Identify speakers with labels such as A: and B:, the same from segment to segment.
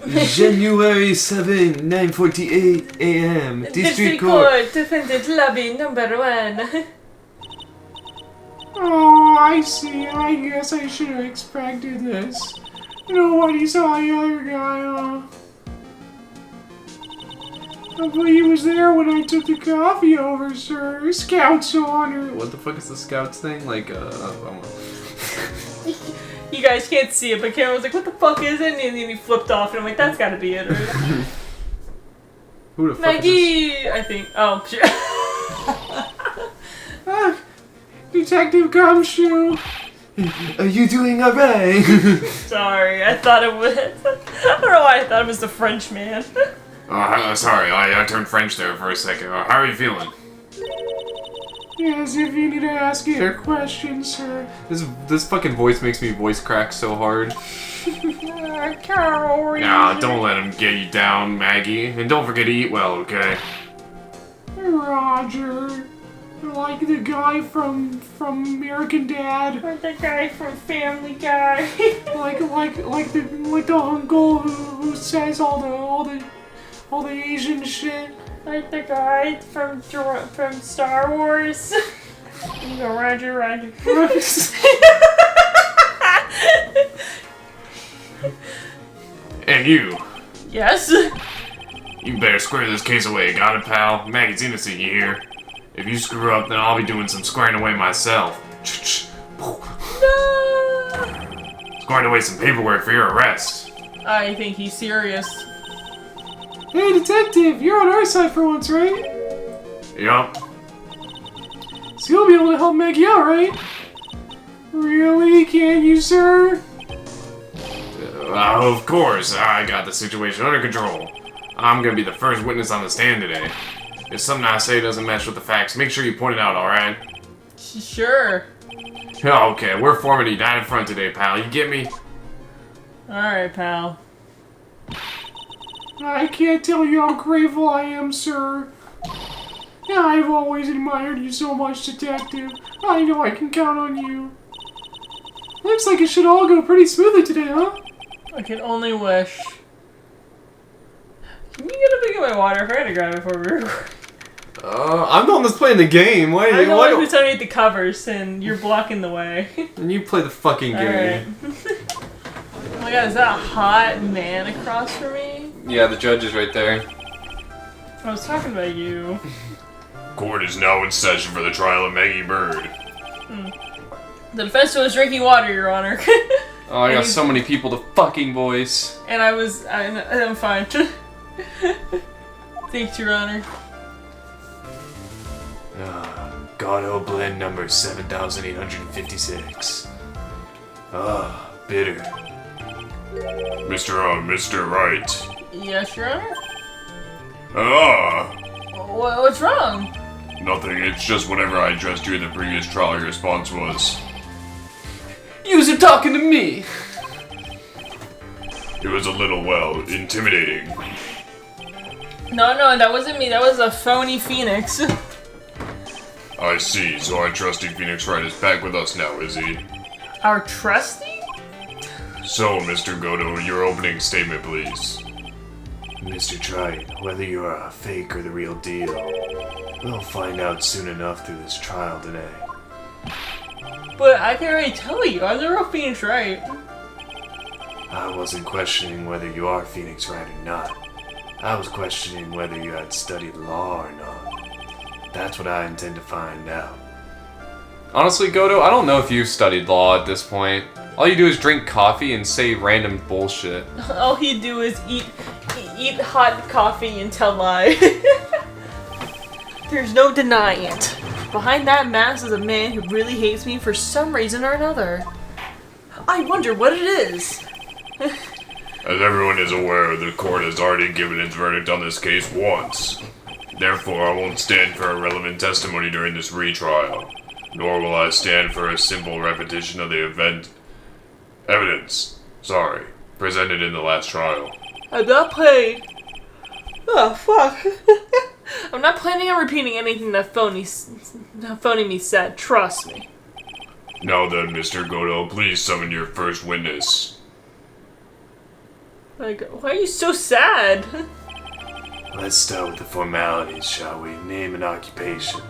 A: January 7, 9:48 a.m. District Court.
B: Defendant lobby number 1.
C: Oh, I see. I guess I should have expected this. Nobody saw the other guy, But he was there when I took the coffee over, sir. Scout's honor.
A: What the fuck is the Scouts thing? Like, I don't know.
B: You guys can't see it, but Cameron was like, what the fuck is it? And then he flipped off, and I'm like, that's gotta be it, right?
A: Who the fuck
B: Maggie!
A: is this?
B: I think. Oh, shit.
C: Detective Gumshoe.
A: Are you doing alright?
B: Sorry, I thought it was. I don't know why I thought it was the French man.
D: Sorry, I turned French there for a second. How are you feeling?
C: As if you need to ask you a question, sir.
A: This fucking voice makes me voice crack so hard.
D: Nah, don't let him get you down, Maggie. And don't forget to eat well, okay?
C: Roger. Like the guy from American Dad.
B: Or the guy from Family Guy.
C: like the uncle who says all the Asian shit.
B: Like the guy from Star Wars. You go, Roger.
D: And you.
B: Yes?
D: You better square this case away, got it, pal? Maggie's innocent, you hear? If you screw up, then I'll be doing some squaring away myself.
B: No!
D: Squaring away some paperwork for your arrest.
B: I think he's serious.
C: Hey, detective, you're on our side for once, right?
D: Yup.
C: So you'll be able to help Maggie out, right? Really? Can you, sir?
D: Of course, I got the situation under control. I'm gonna be the first witness on the stand today. If something I say doesn't match with the facts, make sure you point it out, alright?
B: Sure.
D: Okay, we're forming a united front today, pal. You get me?
B: Alright, pal.
C: I can't tell you how grateful I am, sir. I've always admired you so much, detective. I know I can count on you. Looks like it should all go pretty smoothly today, huh?
B: I can only wish. Can you get a big of my water? I forgot to grab it for we record.
A: I'm the one that's playing the game. Why?
B: I'm the one who's underneath the covers, and you're blocking the way.
A: And you play the fucking game.
B: Alright. Oh my god, is that a hot man across from me?
A: Yeah, the judge is right there.
B: I was talking about you.
D: Court is now in session for the trial of Maggie Bird.
B: The defense was drinking water, Your Honor.
A: Oh, I got so many people to fucking voice.
B: And I'm fine. Thanks, Your Honor.
D: Gato blend number 7856. Bitter. Mr. Wright.
B: Yes, Your Honor? What's wrong?
D: Nothing, it's just whenever I addressed you in the previous trial, your response was...
A: You're talking to me!
D: It was a little, well, intimidating.
B: No, that wasn't me. That was a phony Phoenix.
D: I see, so our trusty Phoenix Wright is back with us now, is he?
B: Our trusty?
D: So, Mr. Goto, your opening statement, please.
E: Mr. Wright, whether you're a fake or the real deal, we'll find out soon enough through this trial today.
B: But I can already tell you, I'm the real Phoenix Wright.
E: I wasn't questioning whether you are Phoenix Wright or not. I was questioning whether you had studied law or not. That's what I intend to find out.
A: Honestly, Goto, I don't know if you've studied law at this point. All you do is drink coffee and say random bullshit.
B: All you do is eat hot coffee and tell lies. There's no denying it. Behind that mask is a man who really hates me for some reason or another. I wonder what it is.
D: As everyone is aware, the court has already given its verdict on this case once. Therefore, I won't stand for irrelevant testimony during this retrial, nor will I stand for a simple repetition of the evidence presented in the last trial.
B: I'm not planning. Oh, fuck. I'm not planning on repeating anything that phony me said. Trust me.
D: Now then, Mr. Goto, please summon your first witness.
B: Like, why are you so sad?
E: Let's start with the formalities, shall we? Name and occupation.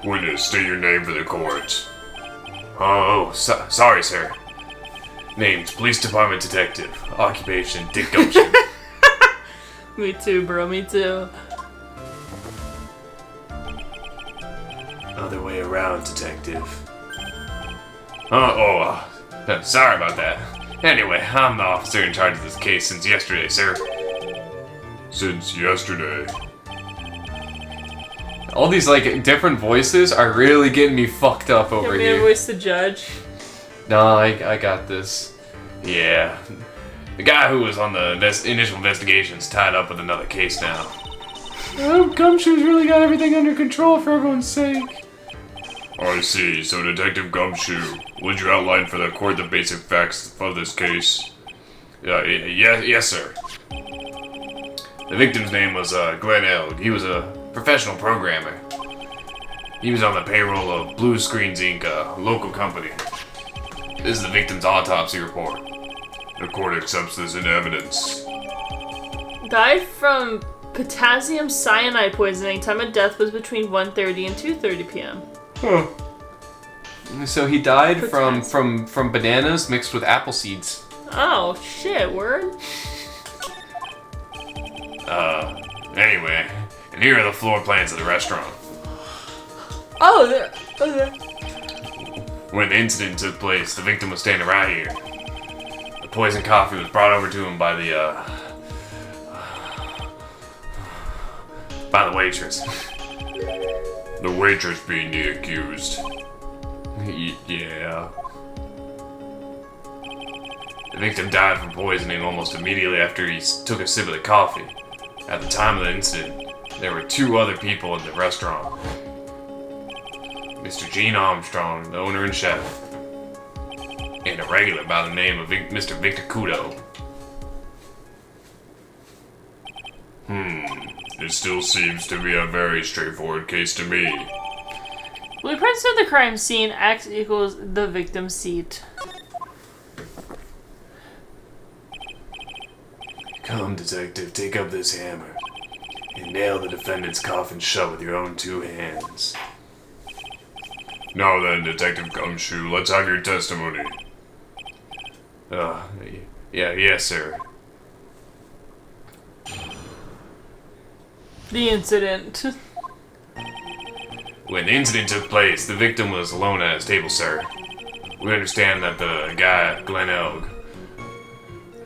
D: Witness, state your name for the court.
E: Sorry, sir. Names, Police Department Detective. Occupation, Dick Gumption.
B: Me too, bro, me too.
E: Other way around, Detective.
A: Sorry about that. Anyway, I'm the officer in charge of this case since yesterday, sir.
D: Since yesterday.
A: All these, like, different voices are really getting me fucked up over
B: Give me a
A: here.
B: voice to judge.
A: No, I got this. Yeah. The guy who was on the initial investigation's tied up with another case now.
C: Oh, Gumshoe's really got everything under control for everyone's sake.
D: I see. So, Detective Gumshoe, would you outline for the court the basic facts of this case?
A: Yes, sir. The victim's name was Glenn Elg. He was a professional programmer. He was on the payroll of Blue Screens Inc., a local company. This is the victim's autopsy report.
D: The court accepts this in evidence.
B: Died from potassium cyanide poisoning. Time of death was between 1:30 and 2:30 p.m.
A: So he died from
B: Potassium.
A: bananas mixed with apple seeds.
B: Oh, shit, word?
A: Anyway, and here are the floor plans of the restaurant.
B: Oh, there.
A: When the incident took place, the victim was standing right here. The poisoned coffee was brought over to him by the waitress.
D: The waitress being the accused.
A: Yeah. The victim died from poisoning almost immediately after he took a sip of the coffee. At the time of the incident, there were 2 other people in the restaurant. Mr. Gene Armstrong, the owner and chef, and a regular by the name of Mr. Victor Kudo.
D: It still seems to be a very straightforward case to me.
B: Blueprints of the crime scene. X equals the victim's seat.
E: Come, Detective, take up this hammer and nail the defendant's coffin shut with your own 2 hands.
D: Now then, Detective Gumshoe, let's have your testimony.
A: Yes, sir.
B: The incident.
A: When the incident took place, the victim was alone at his table, sir. We understand that the guy, Glenn Elg.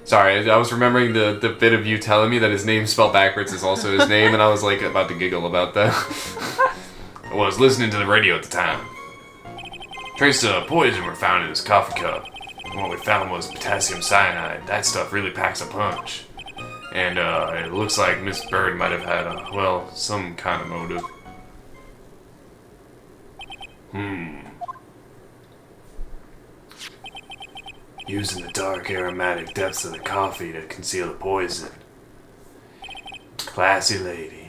A: Sorry, I was remembering the bit of you telling me that his name spelled backwards is also his name, and I was like about to giggle about that. I was listening to the radio at the time. Traces of poison were found in his coffee cup. What we found was potassium cyanide. That stuff really packs a punch. And it looks like Miss Bird might have had some kind of motive.
E: Using the dark aromatic depths of the coffee to conceal the poison. Classy lady.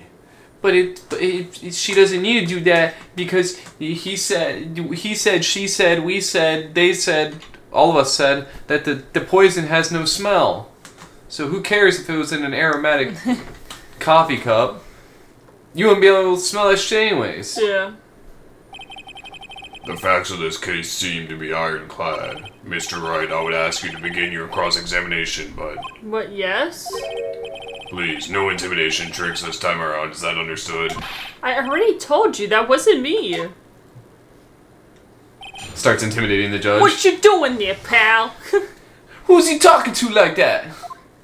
A: But she doesn't need to do that because he said, she said, we said, they said, all of us said that the poison has no smell. So who cares if it was in an aromatic coffee cup? You wouldn't be able to smell that shit anyways.
B: Yeah.
D: The facts of this case seem to be ironclad. Mr. Wright, I would ask you to begin your cross-examination, but
B: What, yes?
D: please, no intimidation tricks this time around. Is that understood?
B: I already told you, that wasn't me.
A: Starts intimidating the judge.
B: What you doing there, pal?
A: Who's he talking to like that?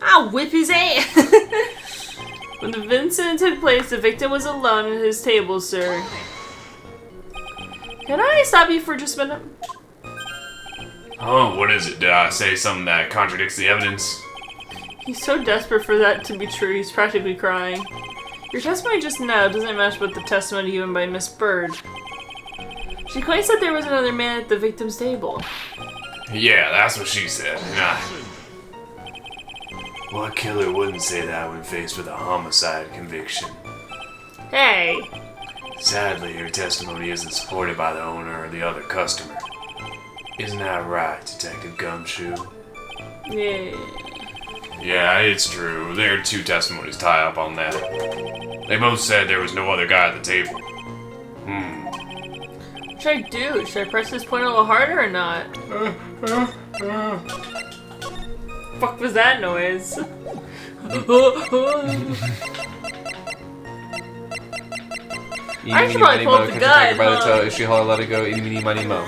B: I'll whip his ass. When the incident took place, the victim was alone at his table, sir. Can I stop you for just a minute?
A: Oh, what is it? Did I say something that contradicts the evidence?
B: He's so desperate for that to be true, he's practically crying. Your testimony just now doesn't match with the testimony given by Miss Bird. She claims that there was another man at the victim's table.
A: Yeah, that's what she said. Nah.
E: What killer wouldn't say that when faced with a homicide conviction?
B: Hey!
E: Sadly, her testimony isn't supported by the owner or the other customer. Isn't that right, Detective Gumshoe?
B: Yeah.
D: Yeah, it's true. There are two testimonies tie up on that. They both said there was no other guy at the table.
B: What should I do? Should I press this point a little harder or not? Fuck was that noise? I should probably pull up the gun, huh?
A: She holler, let it go, eeny, meeny, miny, mo.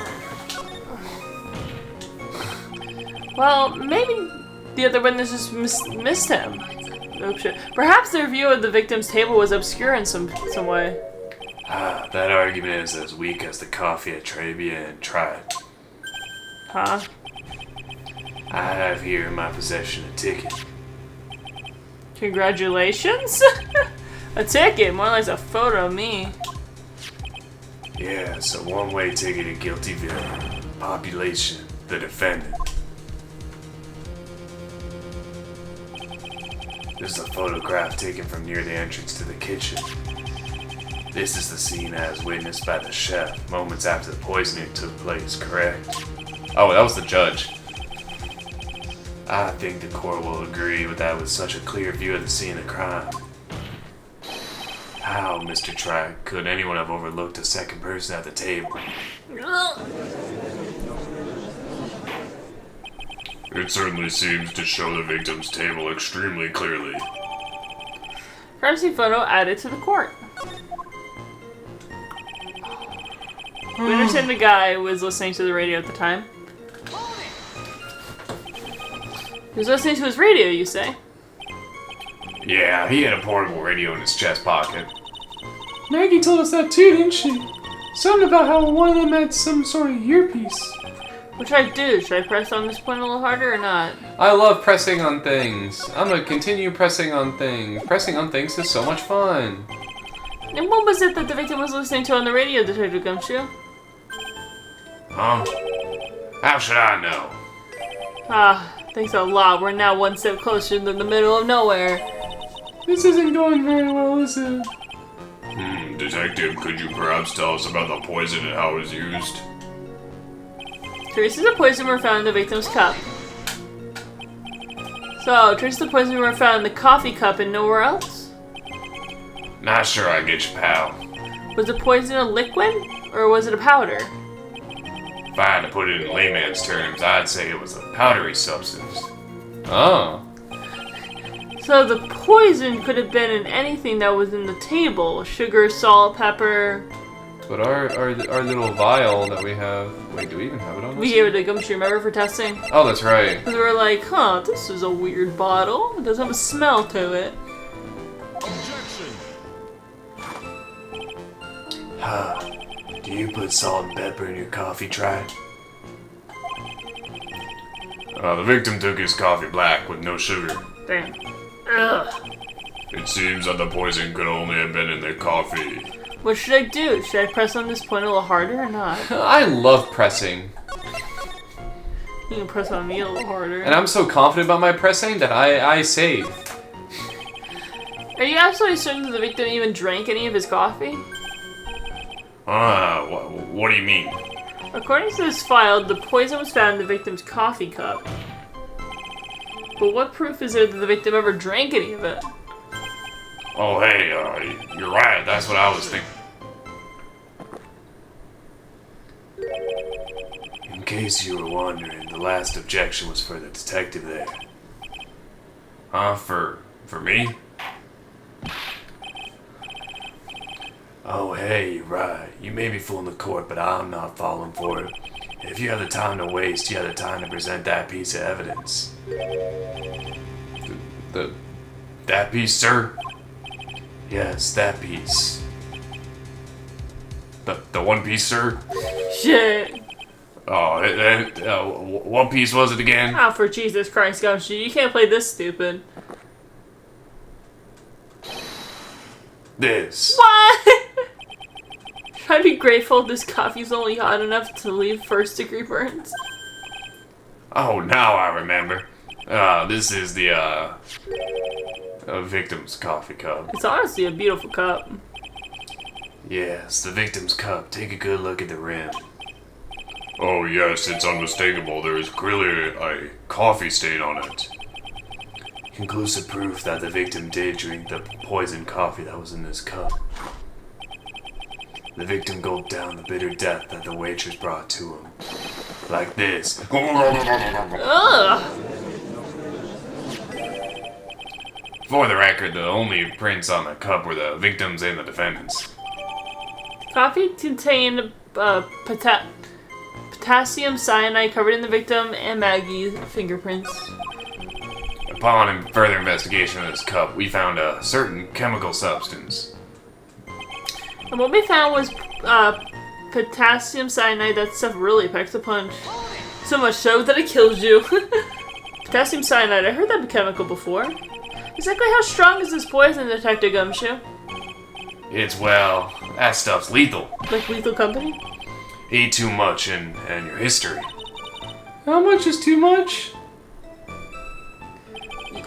B: Well, maybe the other witnesses just missed him. Oh shit. Perhaps their view of the victim's table was obscure in some way.
E: Ah, that argument is as weak as the coffee at Tribia and Wright.
B: Huh?
E: I have here in my possession a ticket.
B: Congratulations? A ticket, more like a photo of me.
E: Yeah, it's a one-way ticket to Guiltyville. Population, the defendant. This is a photograph taken from near the entrance to the kitchen. This is the scene as witnessed by the chef moments after the poisoning took place, correct?
A: Oh, that was the judge.
E: I think the court will agree with that with such a clear view of the scene of crime. How, Mr. Track, could anyone have overlooked a second person at the table?
D: It certainly seems to show the victim's table extremely clearly.
B: Crime scene photo added to the court. We understand the guy was listening to the radio at the time. He was listening to his radio, you say?
D: Yeah, he had a portable radio in his chest pocket.
C: Maggie told us that too, didn't she? Something about how one of them had some sort of earpiece.
B: What should I do? Should I press on this point a little harder or not?
A: I love pressing on things. I'm gonna continue pressing on things. Pressing on things is so much fun.
B: And what was it that the victim was listening to on the radio, Detective Gumshoe?
D: Huh? How should I know?
B: Ah, thanks a lot. We're now one step closer than the middle of nowhere.
C: This isn't going very well, is it?
D: Detective, could you perhaps tell us about the poison and how it was used?
B: Traces of poison were found in the victim's cup. So, traces of poison were found in the coffee cup and nowhere else?
D: Not sure I get you, pal.
B: Was the poison a liquid, or was it a powder?
D: If I had to put it in layman's terms, I'd say it was a powdery substance.
A: Oh.
B: So the poison could have been in anything that was in the table. Sugar, salt, pepper.
A: But our little vial that we have... Wait, do we even have it on
B: We
A: this?
B: gave it to Gumshoe, remember, for testing?
A: Oh, that's right.
B: Because we were like, huh, this is a weird bottle. It doesn't have a smell to it.
E: Huh. Do you put salt and pepper in your coffee, Track?
D: The victim took his coffee black with no sugar.
B: Damn. Ugh.
D: It seems that the poison could only have been in the coffee.
B: What should I do? Should I press on this point a little harder or not?
A: I love pressing.
B: You can press on me a little harder.
A: And I'm so confident about my pressing that I save.
B: Are you absolutely certain that the victim even drank any of his coffee?
D: What do you mean?
B: According to this file, the poison was found in the victim's coffee cup. But what proof is there that the victim ever drank any of it?
D: Oh, hey, you're right, that's what I was thinking.
E: In case you were wondering, the last objection was for the detective there.
D: For me?
E: Oh, hey, you're right. You may be fooling the court, but I'm not falling for it. If you have the time to waste, you have the time to present that piece of evidence.
D: That piece, sir?
E: Yes, that piece.
D: The one piece, sir?
B: Shit.
D: Oh, what piece was it again?
B: Oh, for Jesus Christ, Gumshoe, you can't play this stupid.
E: This.
B: What? I'd be grateful if this coffee's only hot enough to leave first-degree burns.
D: Oh, now I remember. This is the, victim's coffee cup.
B: It's honestly a beautiful cup.
E: Yes, the victim's cup. Take a good look at the rim.
D: Oh yes, it's unmistakable. There is clearly a coffee stain on it.
E: Conclusive proof that the victim did drink the poisoned coffee that was in this cup. The victim gulped down the bitter death that the waitress brought to him. Like this.
B: Ugh!
A: For the record, the only prints on the cup were the victims and the defendants.
B: Coffee contained potassium cyanide covered in the victim and Maggie's fingerprints.
A: Upon further investigation of this cup, we found a certain chemical substance.
B: And what we found was potassium cyanide. That stuff really packs a punch. So much so that it kills you. Potassium cyanide, I heard that chemical before. Exactly how strong is this poison, Detective Gumshoe?
A: It's, well, that stuff's lethal.
B: Like Lethal Company?
A: Eat too much and your history.
C: How much is too much?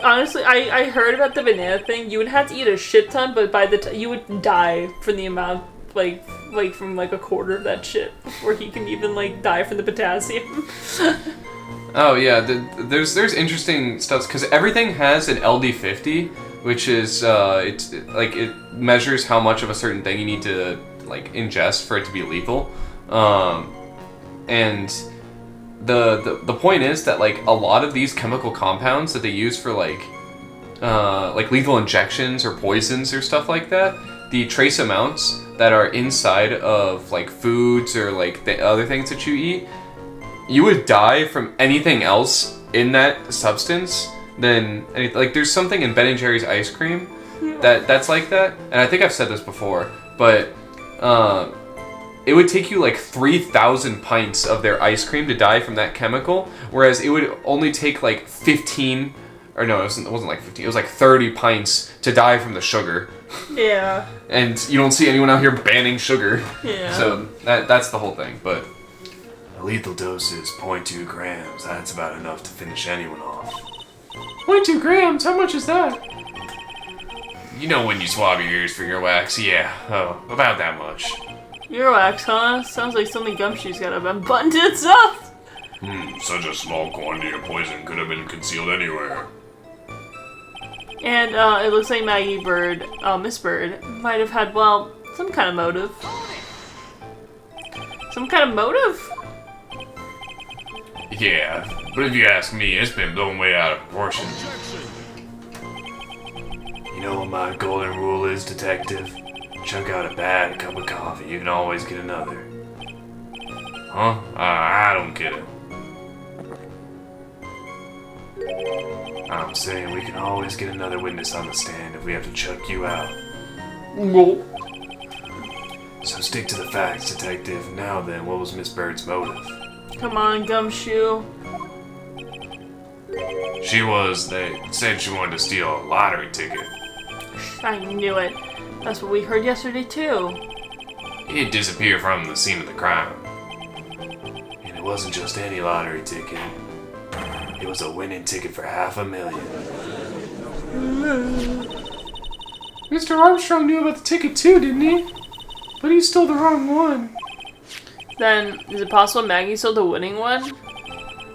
B: Honestly, I heard about the banana thing. You would have to eat a shit ton, but by the time you would die from the amount, like from like a quarter of that shit before he can even like die from the potassium.
A: Oh yeah, there's interesting stuff because everything has an LD50, which is it measures how much of a certain thing you need to like ingest for it to be lethal, and the point is that like a lot of these chemical compounds that they use for like lethal injections or poisons or stuff like that, the trace amounts that are inside of like foods or like the other things that you eat, you would die from anything else in that substance than like there's something in Ben & Jerry's ice cream that's like that, and I think I've said this before, but it would take you like 3,000 pints of their ice cream to die from that chemical, whereas it would only take like 15, or no, it wasn't like 15, it was like 30 pints to die from the sugar.
B: Yeah.
A: And you don't see anyone out here banning sugar.
B: Yeah.
A: So that's the whole thing, but...
E: A lethal dose is 0.2 grams. That's about enough to finish anyone off.
C: 0.2 grams? How much is that?
A: You know when you swab your ears for earwax, yeah, about that much.
B: Earwax, huh? Sounds like something Gumshoe's got an abundance of.
D: Such a small quantity of poison could have been concealed anywhere.
B: And it looks like Miss Bird, might have had, well, some kind of motive. Some kind of motive?
A: Yeah, but if you ask me, it's been blown way out of proportion.
E: You know what my golden rule is, detective? Chunk out a bad cup of coffee, you can always get another.
A: Huh? I don't get it.
E: I'm saying we can always get another witness on the stand if we have to chuck you out.
B: No.
E: So stick to the facts, detective. Now then, what was Miss Bird's motive?
B: Come on, Gumshoe.
A: They said she wanted to steal a lottery ticket.
B: I knew it. That's what we heard yesterday, too.
A: It disappeared from the scene of the crime.
E: And it wasn't just any lottery ticket. It was a winning ticket for $500,000.
C: Mr. Armstrong knew about the ticket too, didn't he? But he stole the wrong one.
B: Then, is it possible Maggie stole the winning one?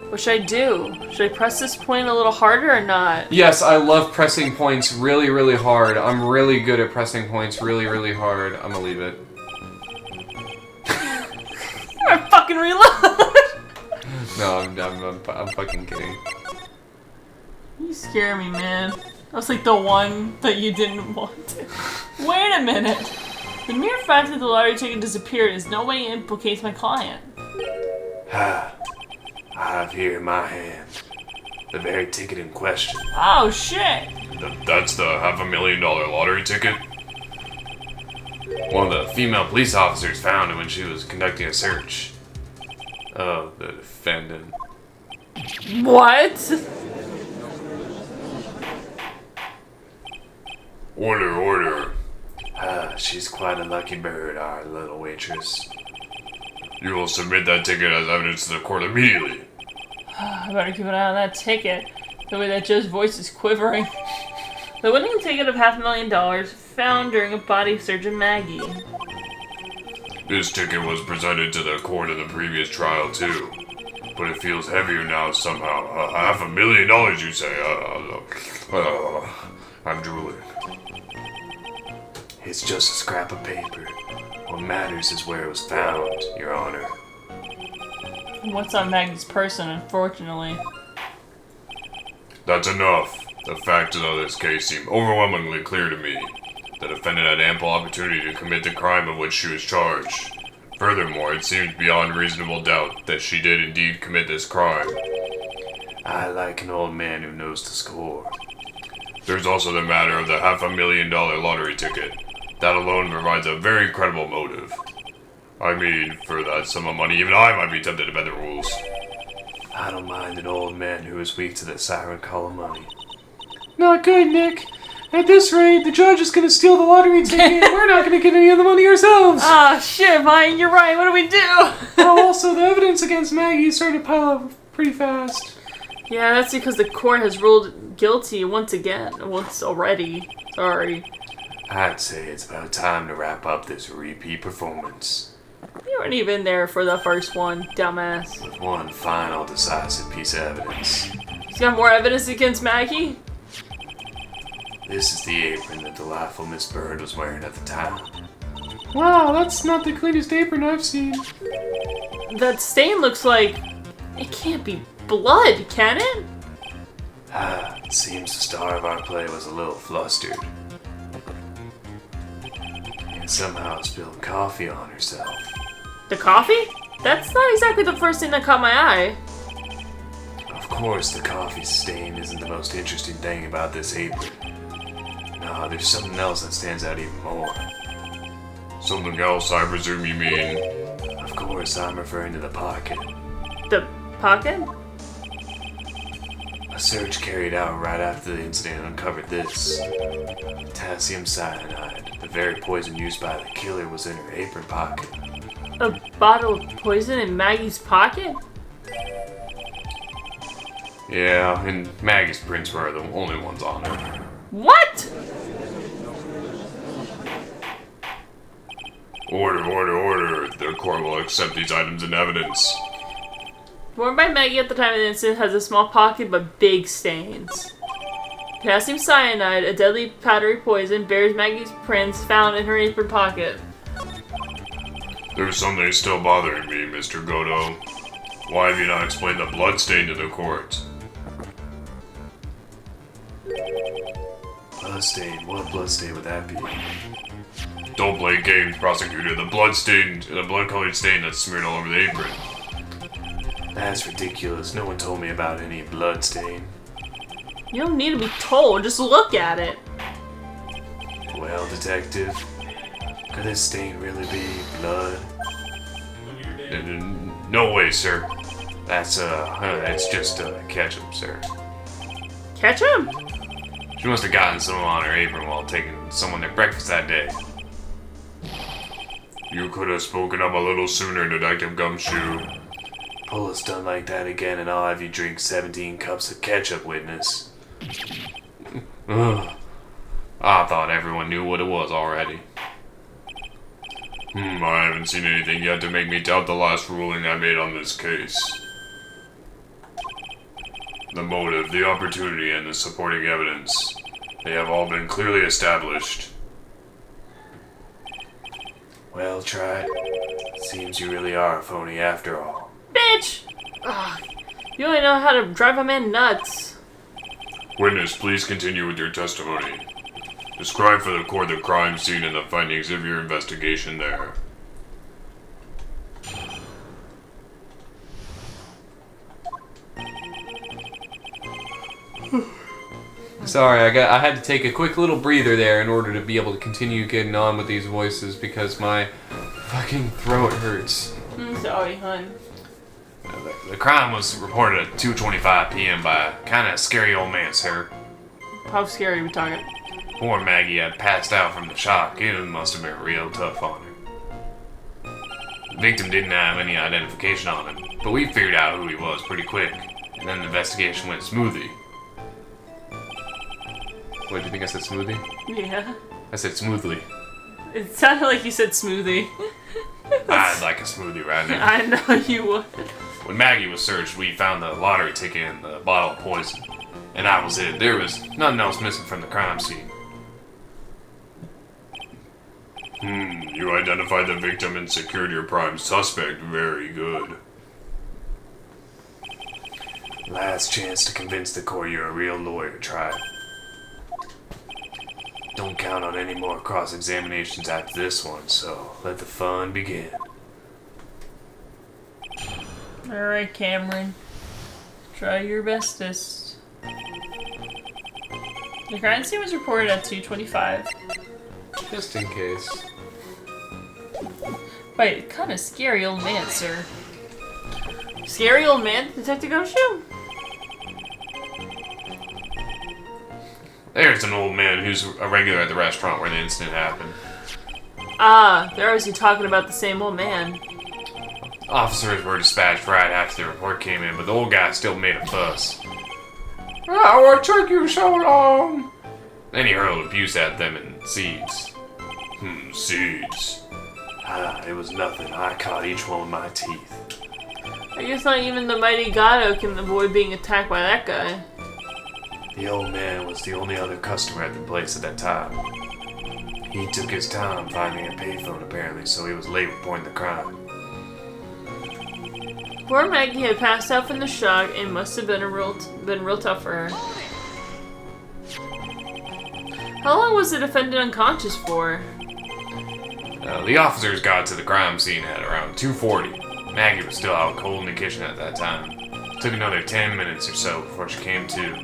B: What should I do? Should I press this point a little harder or not?
A: Yes, I love pressing points really, really hard. I'm really good at pressing points really, really hard. I'm gonna leave it.
B: I fucking reload!
A: No, I'm fucking kidding.
B: You scare me, man. That was like the one that you didn't want. Wait a minute! The mere fact that the lottery ticket disappeared is no way implicates my client.
E: I have here in my hand the very ticket in question.
B: Oh shit!
D: That's the $500,000 lottery ticket?
A: One of the female police officers found it when she was conducting a search of the defendant.
B: What?
D: Order.
E: She's quite a lucky bird, our little waitress.
D: You will submit that ticket as evidence to the court immediately.
B: I better keep an eye on that ticket. The way that Joe's voice is quivering. The winning ticket of $500,000 found during a body search of Maggie.
D: This ticket was presented to the court in the previous trial, too. But it feels heavier now somehow. $500,000, you say? I'm drooling.
E: It's just a scrap of paper. What matters is where it was found, Your Honor.
B: What's on Maggie's person, unfortunately?
D: That's enough. The facts of this case seem overwhelmingly clear to me. The defendant had ample opportunity to commit the crime of which she was charged. Furthermore, it seems beyond reasonable doubt that she did indeed commit this crime.
E: I like an old man who knows the score.
D: There's also the matter of the $500,000 lottery ticket. That alone provides a very credible motive. I mean, for that sum of money, even I might be tempted to bend the rules.
E: I don't mind an old man who is weak to the siren call of money.
C: Not good, Nick. At this rate, the judge is gonna steal the lottery ticket and we're not gonna get any of the money ourselves!
B: Ah, shit, Vine, you're right. What do we do?
C: Well, also, the evidence against Maggie is starting to pile up pretty fast.
B: Yeah, that's because the court has ruled guilty once already. Sorry.
E: I'd say it's about time to wrap up this repeat performance.
B: You weren't even there for the first one, dumbass.
E: With one final decisive piece of evidence.
B: He's got more evidence against Maggie?
E: This is the apron that delightful Miss Bird was wearing at the time.
C: Wow, that's not the cleanest apron I've seen.
B: That stain looks like... It can't be blood, can it?
E: It seems the star of our play was a little flustered. And somehow spilled coffee on herself.
B: The coffee? That's not exactly the first thing that caught my eye.
E: Of course, the coffee stain isn't the most interesting thing about this apron. No, there's something else that stands out even more.
D: Something else, I presume you mean?
E: Of course, I'm referring to the pocket.
B: The pocket?
E: A search carried out right after the incident uncovered this. Potassium cyanide, the very poison used by the killer, was in her apron pocket.
B: A bottle of poison in Maggie's pocket?
A: Yeah, and Maggie's prints were the only ones on her.
B: What?
D: Order. The court will accept these items in evidence.
B: Worn by Maggie at the time of the incident has a small pocket but big stains. Potassium cyanide, a deadly powdery poison, bears Maggie's prints found in her apron pocket.
D: There's something still bothering me, Mr. Godo. Why have you not explained the blood stain to the court?
E: Bloodstain? What bloodstain would that be?
D: Don't play games, prosecutor. The blood-colored stain that's smeared all over the apron.
E: That's ridiculous. No one told me about any bloodstain.
B: You don't need to be told, just look at it.
E: Well, detective, could this stain really be blood?
A: No way, sir. That's it's just ketchup, sir.
B: Ketchup?
A: She must have gotten some on her apron while taking someone their breakfast that day.
D: You could have spoken up a little sooner, Detective Gumshoe.
E: Pull a stunt like that again and I'll have you drink 17 cups of ketchup, witness.
A: Ugh. I thought everyone knew what it was already.
D: I haven't seen anything yet to make me doubt the last ruling I made on this case. The motive, the opportunity, and the supporting evidence. They have all been clearly established.
E: Well, Tried. Seems you really are a phony after all.
B: Bitch! Ugh. You only know how to drive a man nuts.
D: Witness, please continue with your testimony. Describe for the court the crime scene and the findings of your investigation there.
A: Sorry, I had to take a quick little breather there in order to be able to continue getting on with these voices because my fucking throat hurts.
B: I'm sorry, hun.
A: The crime was reported at 2:25 p.m. by a kind of scary old man, sir.
B: How scary are we talking?
A: Poor Maggie had passed out from the shock. It must have been real tough on her. The victim didn't have any identification on him, but we figured out who he was pretty quick, and then the investigation went smoothly. What, do you think I said smoothie?
B: Yeah.
A: I said smoothly.
B: It sounded like you said smoothie.
A: I'd like a smoothie right now.
B: I know you would.
A: When Maggie was searched, we found the lottery ticket and the bottle of poison. And that was it. There was nothing else missing from the crime scene.
D: You identified the victim and secured your prime suspect. Very good.
E: Last chance to convince the court you're a real lawyer, Tribe. Don't count on any more cross-examinations after this one, so let the fun begin.
B: Alright, Cameron. Try your bestest. The crime scene was reported at 2:25.
A: Just in case.
B: Wait, kind of scary old man, sir. Scary old man? Detective Gumshoe?
A: There's an old man who's a regular at the restaurant where the incident happened.
B: Ah, they're obviously talking about the same old man.
A: Officers were dispatched right after the report came in, but the old guy still made a fuss.
C: Oh, what took you so long?
A: Then he hurled abuse at them in seeds.
D: Seeds.
E: It was nothing. I caught each one with my teeth.
B: I guess not even the mighty Gato can avoid being attacked by that guy.
E: The old man was the only other customer at the place at that time. He took his time finding a payphone apparently, so he was late reporting the crime.
B: Poor Maggie had passed out from the shock and must have been real tough for her. How long was the defendant unconscious for?
A: The officers got to the crime scene at around 2:40. Maggie was still out cold in the kitchen at that time. It took another 10 minutes or so before she came to.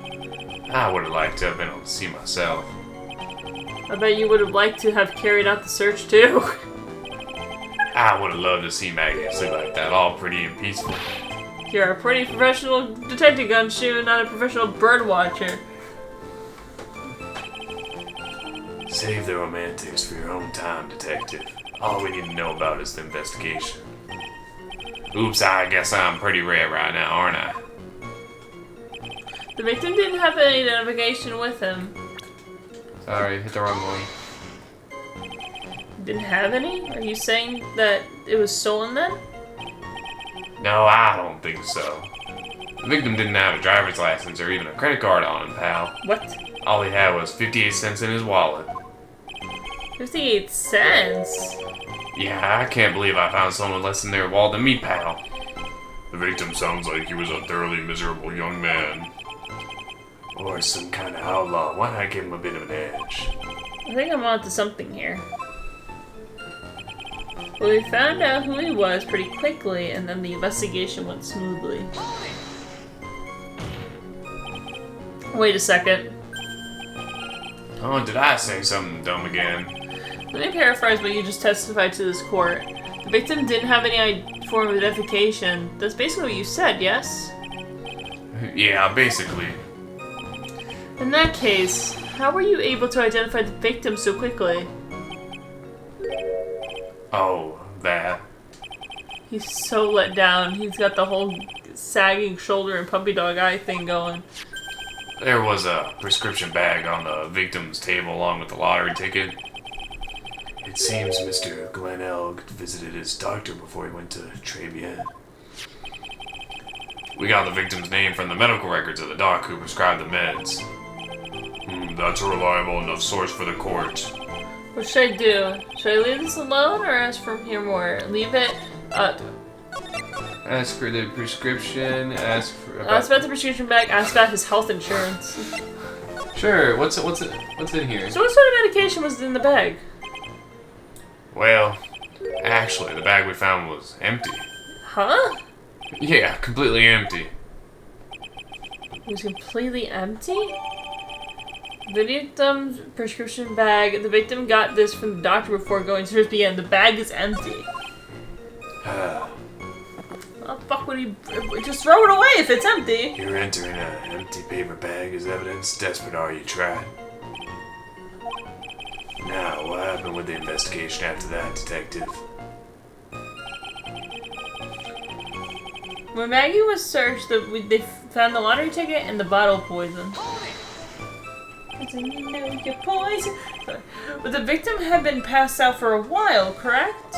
A: I would have liked to have been able to see myself.
B: I bet you would have liked to have carried out the search too.
A: I would have loved to see Maggie sleep like that, all pretty and peaceful.
B: You're a pretty professional detective Gumshoe, not a professional bird watcher.
E: Save the romantics for your own time, detective. All we need to know about is the investigation.
A: Oops, I guess I'm pretty rare right now, aren't I?
B: The victim didn't have any identification with him.
A: Sorry, hit the wrong one.
B: Didn't have any? Are you saying that it was stolen then?
A: No, I don't think so. The victim didn't have a driver's license or even a credit card on him, pal.
B: What?
A: All he had was 58 cents in his wallet.
B: 58 cents?
A: Yeah, I can't believe I found someone with less in their wallet than me, pal.
D: The victim sounds like he was a thoroughly miserable young man.
E: Or some kind of outlaw. Why not give him a bit of an edge?
B: I think I'm onto something here. Well, we found out who he was pretty quickly, and then the investigation went smoothly. Wait a second.
A: Oh, did I say something dumb again?
B: Let me paraphrase what you just testified to this court. The victim didn't have any form of identification. That's basically what you said, yes?
A: Yeah, basically.
B: In that case, how were you able to identify the victim so quickly?
A: Oh, that.
B: He's so let down. He's got the whole sagging shoulder and puppy dog eye thing going.
A: There was a prescription bag on the victim's table along with the lottery ticket.
E: It seems Mr. Glenelg visited his doctor before he went to Tribulations.
A: We got the victim's name from the medical records of the doc who prescribed the meds.
D: That's a reliable enough source for the court.
B: What should I do? Should I leave this alone or ask for hear more? Leave it.
A: Ask for the prescription, ask for...
B: Ask about the prescription bag, ask about his health insurance.
A: Sure, what's in here?
B: So what sort of medication was in the bag?
A: Well, actually, the bag we found was empty.
B: Huh?
A: Yeah, completely empty.
B: It was completely empty? The victim's prescription bag. The victim got this from the doctor before going to his began. The bag is empty. Oh, fuck would he... Just throw it away if it's empty.
E: You're entering an empty paper bag as evidence. Desperate are you, Tried? Now, what happened with the investigation after that, detective?
B: When Maggie was searched, they found the lottery ticket and the bottle of poison. You know your poison. But the victim had been passed out for a while, correct?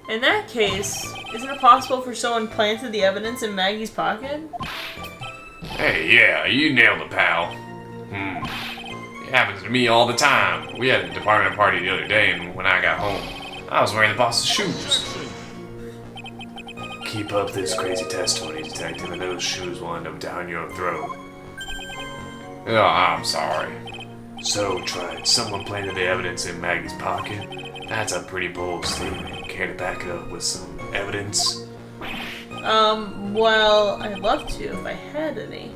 B: In that case, isn't it possible for someone planted the evidence in Maggie's pocket?
A: Hey, yeah, you nailed it, pal. It happens to me all the time. We had a department party the other day, and when I got home, I was wearing the boss's shoes.
E: Keep up this crazy testimony, detective, and those shoes will end up down your throat.
A: Oh, I'm sorry.
E: So, tried. Someone planted the evidence in Maggie's pocket? That's a pretty bold statement. Care to back it up with some evidence?
B: Well, I'd love to if I had any.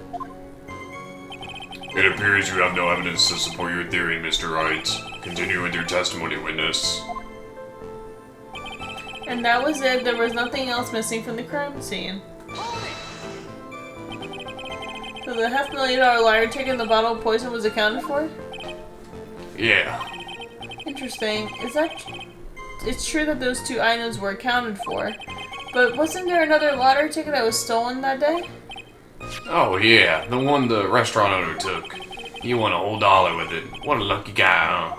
D: It appears you have no evidence to support your theory, Mr. Wright. Continue with your testimony, witness.
B: And that was it. There was nothing else missing from the crime scene. So the $500,000 lottery ticket and the bottle of poison was accounted for?
A: Yeah.
B: Interesting. It's true that those two items were accounted for, but wasn't there another lottery ticket that was stolen that day?
A: Oh, yeah, the one the restaurant owner took. He won a whole $1 with it. What a lucky guy, huh?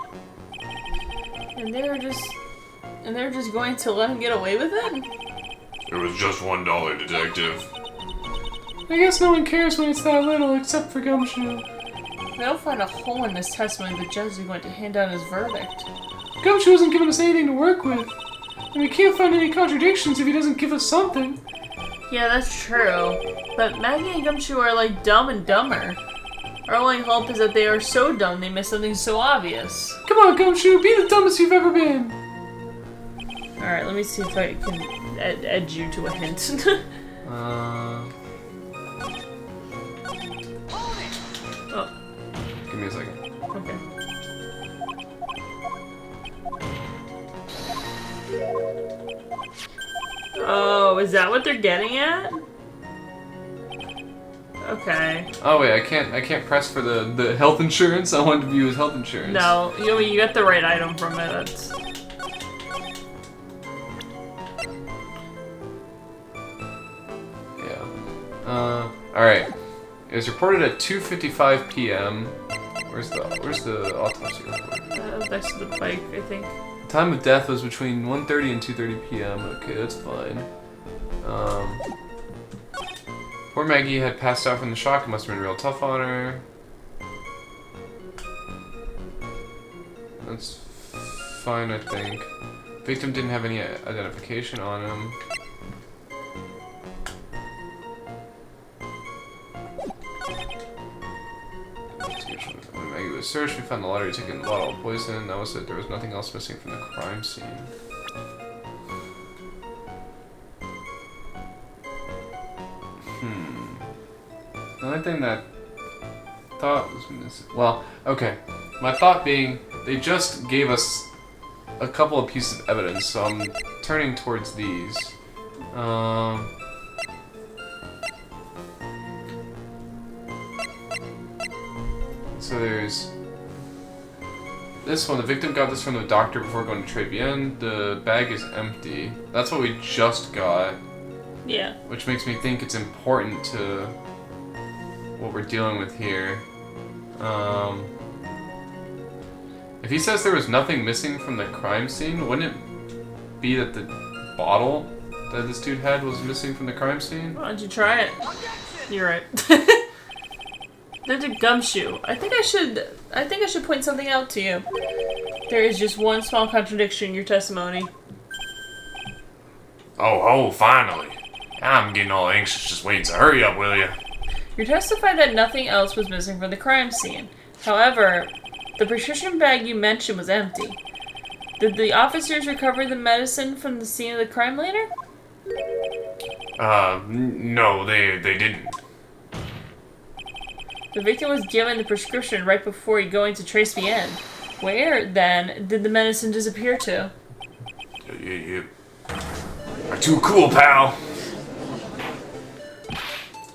B: And they were just going to let him get away with it?
D: It was just $1, detective.
C: I guess no one cares when it's that little, except for Gumshoe.
B: If they don't find a hole in this testimony, the judge is going to hand down his verdict.
C: Gumshoe hasn't given us anything to work with. And we can't find any contradictions if he doesn't give us something.
B: Yeah, that's true. But Maggie and Gumshoe are like Dumb and Dumber. Our only hope is that they are so dumb they miss something so obvious.
C: Come on, Gumshoe, be the dumbest you've ever been.
B: Alright, let me see if I can edge you to a hint.
A: Oh. Give me a second.
B: Okay. Oh, is that what they're getting at? Okay.
A: Oh wait, I can't press for the health insurance. I wanted to view his health insurance.
B: No, you got the right item from it. That's...
A: Yeah. Alright. It was reported at 2:55 p.m. Where's the autopsy report?
B: Next to the bike, I think.
A: The time of death was between 1:30 and 2:30 p.m. Okay, that's fine. Poor Maggie had passed out from the shock. It must have been real tough on her. That's fine, I think. Victim didn't have any identification on him. When Maggie was searched, we found the lottery ticket and the bottle of poison. That was it. There was nothing else missing from the crime scene. The only thing that I thought was missing. Well, okay. My thought being, they just gave us a couple of pieces of evidence, so I'm turning towards these. So there's this one. The victim got this from the doctor before going to Tribulations. The bag is empty. That's what we just got.
B: Yeah.
A: Which makes me think it's important to what we're dealing with here. If he says there was nothing missing from the crime scene, wouldn't it be that the bottle that this dude had was missing from the crime scene?
B: Why don't you try it? You're right. There's a Gumshoe. I think I should point something out to you. There is just one small contradiction in your testimony.
D: Oh, finally. I'm getting all anxious just waiting, so hurry up, will you?
B: You testified that nothing else was missing from the crime scene. However, the prescription bag you mentioned was empty. Did the officers recover the medicine from the scene of the crime later?
D: No, they didn't.
B: The victim was given the prescription right before going to Trace the End. Where, then, did the medicine disappear to?
D: You are too cool, pal.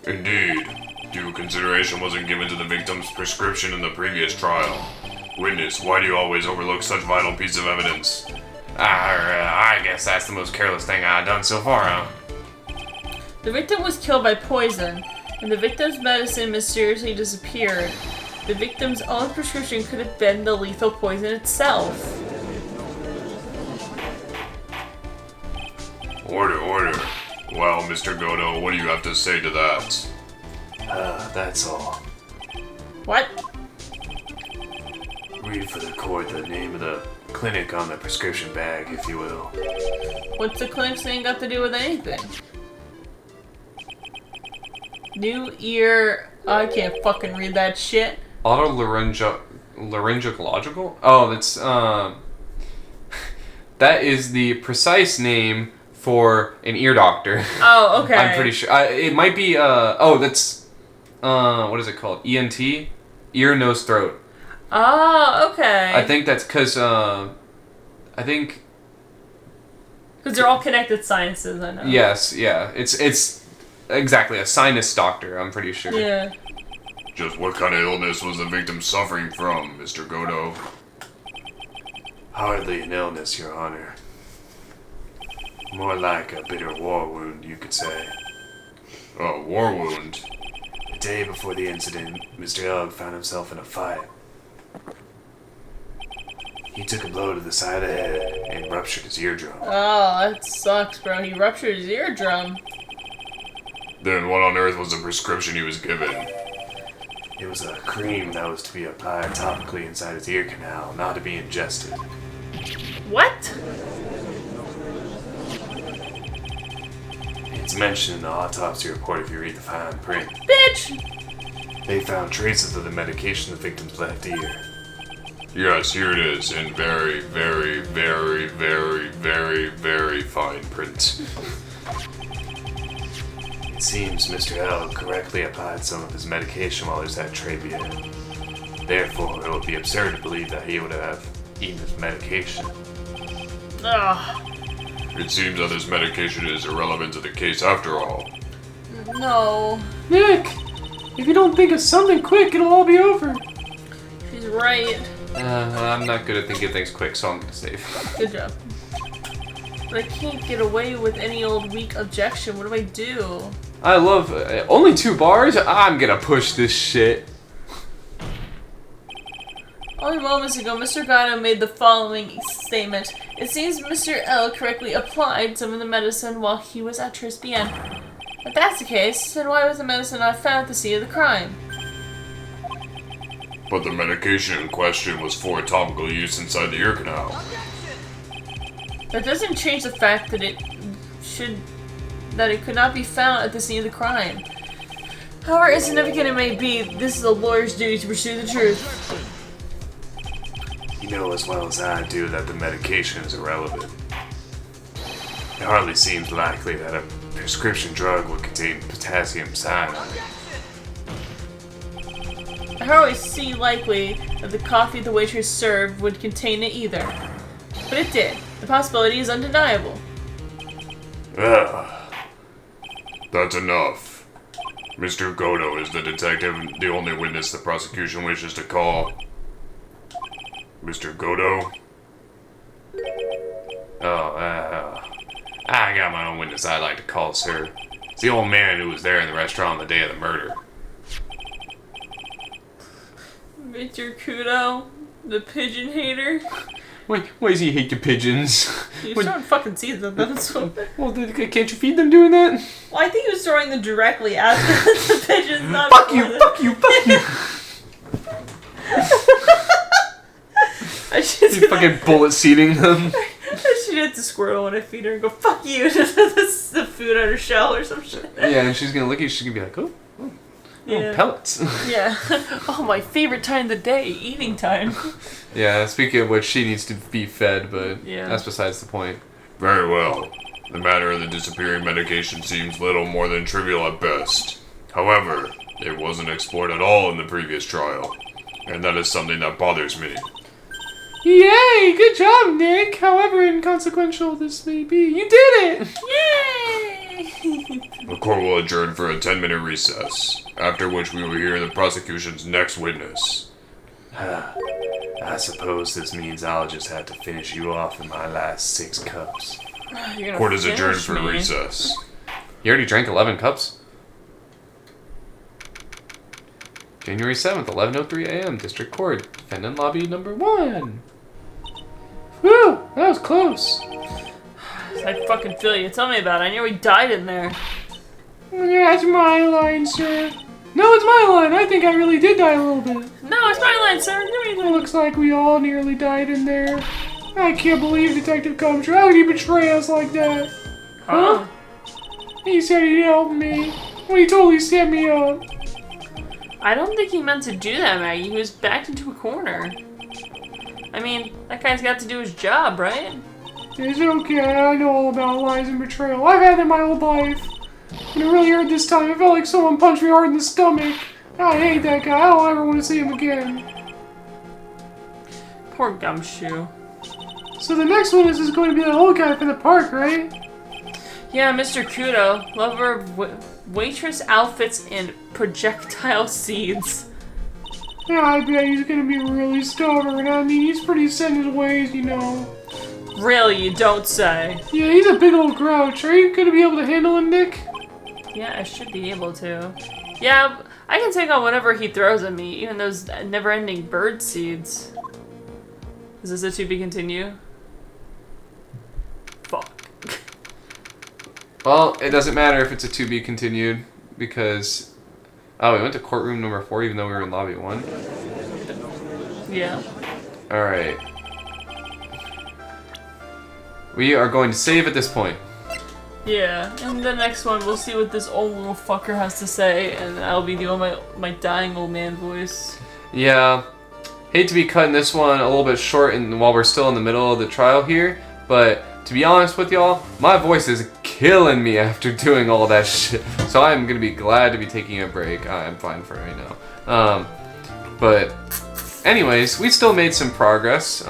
D: Indeed. Due consideration wasn't given to the victim's prescription in the previous trial. Witness, why do you always overlook such vital piece of evidence?
A: I guess that's the most careless thing I've done so far, huh?
B: The victim was killed by poison, and the victim's medicine mysteriously disappeared. The victim's own prescription could have been the lethal poison itself.
D: Order. Well, Mr. Godo, what do you have to say to that?
E: That's all.
B: What?
E: Read for the court the name of the clinic on the prescription bag, if you will.
B: What's the clinic's name got to do with anything? New ear. I can't fucking read that shit.
A: Laryngological? Oh, that's that is the precise name for an ear doctor.
B: Oh, okay.
A: I'm pretty sure. It might be that's what is it called? ENT? Ear, nose, throat.
B: Oh, okay.
A: I think that's because
B: because they're all connected sciences, I know.
A: yes, yeah. It's exactly a sinus doctor, I'm pretty sure.
B: Yeah.
D: Just what kind of illness was the victim suffering from, Mr. Godo?
E: Hardly an illness, Your Honor. More like a bitter war wound, you could say.
D: A war wound.
E: The day before the incident, Mr. Elg found himself in a fight. He took a blow to the side of the head and ruptured his eardrum.
B: Oh, that sucks, bro. He ruptured his eardrum.
D: Then what on earth was the prescription he was given?
E: It was a cream that was to be applied topically inside his ear canal, not to be ingested.
B: What?
E: It's mentioned in the autopsy report if you read the fine print.
B: Bitch!
E: They found traces of the medication in the victim's left ear.
D: Yes, here it is, in very, very, very, very, very, very fine print.
E: It seems Mr. L correctly applied some of his medication while he was at Tribia. Therefore, it would be absurd to believe that he would have eaten his medication.
B: Ugh.
D: It seems that this medication is irrelevant to the case after all.
B: No.
C: Nick, if you don't think of something quick, it'll all be over.
B: She's right.
A: I'm not good at thinking of things quick, so I'm gonna save.
B: Good job. But I can't get away with any old weak objection. What do I do?
A: I love only 2 bars. I'm gonna push this shit.
B: Only moments ago, Mr. Gatto made the following statement. It seems Mr. L correctly applied some of the medicine while he was at Tribulations. If that's the case, then why was the medicine not found at the scene of the crime?
D: But the medication in question was for topical use inside the ear canal.
B: That doesn't change the fact that it could not be found at the scene of the crime. However insignificant it may be, this is a lawyer's duty to pursue the truth.
E: You know as well as I do that the medication is irrelevant. It hardly seems likely that a prescription drug would contain potassium cyanide.
B: I hardly see likely that the coffee the waitress served would contain it either. But it did. The possibility is undeniable.
E: Ugh.
D: That's enough. Mr. Godo is the detective, the only witness the prosecution wishes to call. Mr. Godo?
A: I got my own witness I'd like to call, sir. It's the old man who was there in the restaurant on the day of the murder.
B: Mr. Kudo, the pigeon hater.
A: Why does he hate the pigeons?
B: He was throwing fucking seeds at them. So.
A: Well, can't you feed them doing that?
B: Well, I think he was throwing them directly at the pigeons, not
A: Fuck you!
B: I should
A: He's fucking bullet seeding them.
B: I should hit the squirrel when I feed her and go, fuck you, this the food on her shell or some shit.
A: Yeah, and she's gonna look at you, she's gonna be like, oh, pellets.
B: Yeah. Oh, my favorite time of the day, eating time.
A: Yeah, speaking of which, she needs to be fed, but
B: Yeah.
A: that's besides the point.
D: Very well. The matter of the disappearing medication seems little more than trivial at best. However, it wasn't explored at all in the previous trial, and that is something that bothers me.
C: Yay! Good job, Nick. However inconsequential this may be, you did it!
B: Yay!
D: The court will adjourn for a 10-minute recess, after which we will hear the prosecution's next witness.
E: I suppose this means I'll just have to finish you off in my last 6 cups.
D: Court is adjourned for recess.
A: You already drank 11 cups? January 7th, 11:03 a.m. District Court. Defendant Lobby number 1.
C: Whew, that was close.
B: I fucking feel you. Tell me about it. I nearly died in there.
C: Yeah, that's my line, sir. No, it's my line. I think I really did die a little bit.
B: No, it's my line, sir. Give me
C: It
B: the...
C: looks like we all nearly died in there. I can't believe Detective Cumshaw. How could he betray us like that?
B: Huh?
C: He said he'd help me. Well, he totally set me up.
B: I don't think he meant to do that, Maggie. He was backed into a corner. I mean, that guy's got to do his job, right?
C: It's okay. I know all about lies and betrayal. I've had them my whole life. And it really hurt this time. It felt like someone punched me hard in the stomach. I hate that guy. I don't ever want to see him again.
B: Poor Gumshoe.
C: So the next one is going to be the old guy from the park, right?
B: Yeah, Mr. Kudo, lover of waitress outfits and projectile seeds.
C: Yeah, I bet he's going to be really stubborn. I mean, he's pretty set in his ways, you know.
B: Really, you don't say.
C: Yeah, he's a big old grouch. Are you going to be able to handle him, Nick?
B: Yeah, I should be able to. Yeah, I can take on whatever he throws at me, even those never-ending bird seeds. Is this a to be continue? Fuck.
A: Well, it doesn't matter if it's a to be continued because we went to courtroom number 4 even though we were in lobby 1.
B: Yeah.
A: All right. We are going to save at this point.
B: Yeah, and the next one we'll see what this old little fucker has to say, and I'll be doing my dying old man voice.
A: Yeah. Hate to be cutting this one a little bit short while we're still in the middle of the trial here, but to be honest with y'all, my voice is killing me after doing all that shit. So I'm gonna be glad to be taking a break. I'm fine for right now. But anyways, we still made some progress.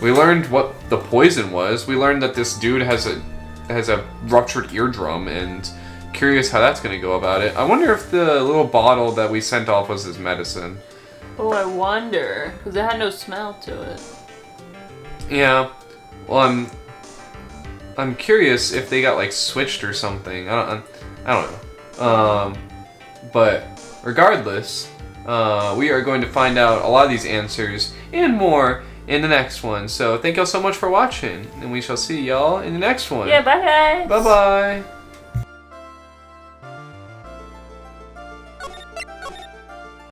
A: We learned what the poison was. We learned that this dude has a ruptured eardrum, and curious how that's gonna go about it. I wonder if the little bottle that we sent off was his medicine.
B: Oh, I wonder, because it had no smell to it.
A: Yeah. Well, I'm curious if they got like switched or something. I don't know. But regardless, we are going to find out a lot of these answers and more in the next one. So thank y'all so much for watching, and we shall see y'all in the next one.
B: Yeah, bye guys.
A: Bye bye.